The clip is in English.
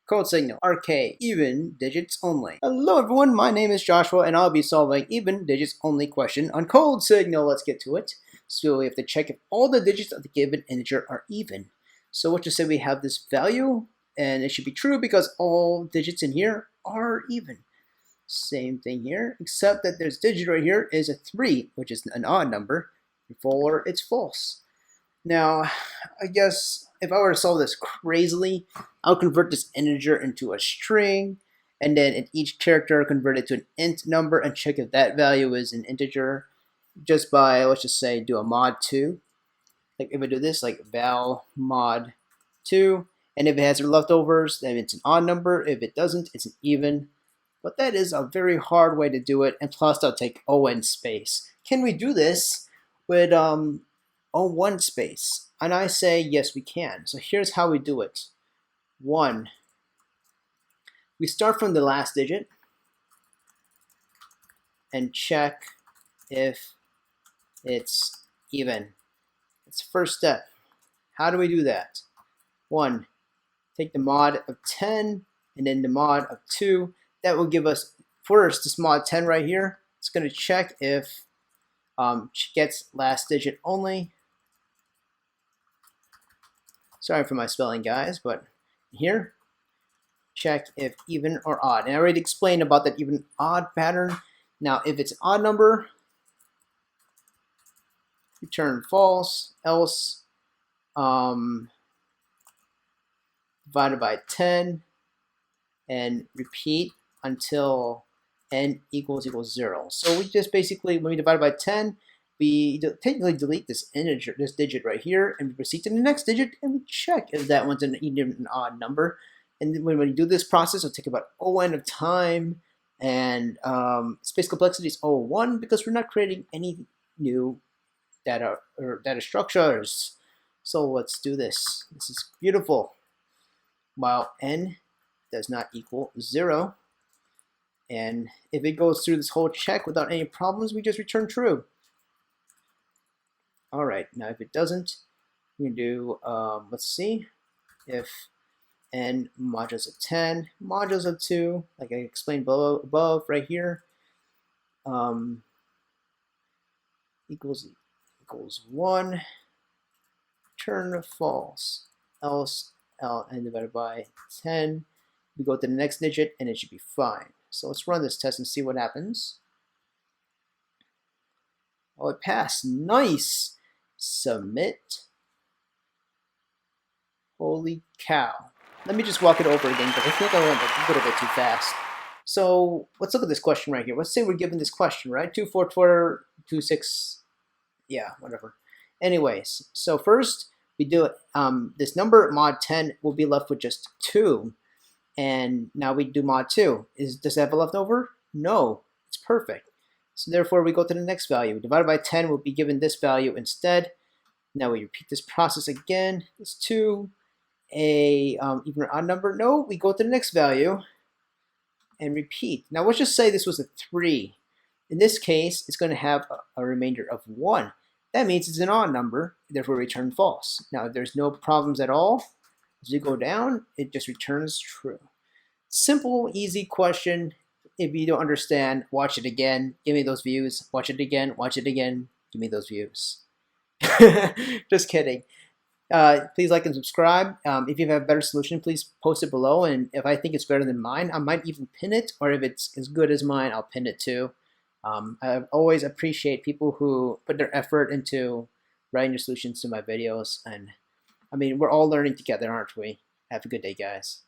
Codesignal, RK, even digits only. Hello everyone, my name is Joshua and I'll be solving even digits only question on Codesignal. Let's get to it. So we have to check if all the digits of the given integer are even. So what you say we have this value and it should be true because all digits in here are even. Same thing here, except that this digit right here is a 3, which is an odd number. Therefore, it's false. Now, I guess if I were to solve this crazily, I'll convert this integer into a string, and then in each character convert it to an int number and check if that value is an integer just by, let's just say, do a mod 2. Like if I do this, like val mod 2, and if it has leftovers, then it's an odd number. If it doesn't, it's an even. But that is a very hard way to do it, and plus I'll take O(n) space. Can we do this with O(1) space? And I say yes, we can. So here's how we do it. 1, we start from the last digit and check if it's even. It's the first step. How do we do that? 1, take the mod of 10 and then the mod of 2. That will give us first this mod 10 right here. It's going to check if gets last digit only. Sorry for my spelling, guys, but here, check if even or odd. And I already explained about that even odd pattern. Now, if it's an odd number, return false, else divided by 10, and repeat until n equals 0. So we just basically, when we divide by 10, we technically delete this integer, this digit right here, and we proceed to the next digit, and we check if that one's an even an odd number. And then when we do this process, it'll take about O(n) of time, and space complexity is O(1) because we're not creating any new data or data structures. So let's do this. This is beautiful. While n does not equal 0, and if it goes through this whole check without any problems, we just return true. All right, now if it doesn't, we can do, let's see, if n modulus of 10, modulus of 2, like I explained above right here, equals 1, return false, else n divided by 10. We go to the next digit and it should be fine. So let's run this test and see what happens. Oh, it passed. Nice. Submit. Holy cow. Let me just walk it over again because I think I went a little bit too fast. So let's look at this question right here. Let's say we're given this question, right? 2, 4, 4, 2, 6. Yeah, whatever. Anyways, so first we do it. This number mod 10 will be left with just 2. And now we do mod 2. Does it have a leftover? No, it's perfect. So therefore we go to the next value. Divided by 10 will be given this value instead. Now we repeat this process again. It's 2, even or odd number. No, we go to the next value and repeat. Now let's just say this was a 3. In this case, it's going to have a remainder of 1. That means it's an odd number, therefore return false. Now if there's no problems at all, as you go down, it just returns true. Simple, easy question. If you don't understand, watch it again. Give me those views. Watch it again. Watch it again. Give me those views. Just kidding. Please like and subscribe. If you have a better solution, please post it below. And if I think it's better than mine, I might even pin it. Or if it's as good as mine, I'll pin it too. I always appreciate people who put their effort into writing your solutions to my videos. And I mean, we're all learning together, aren't we? Have a good day, guys.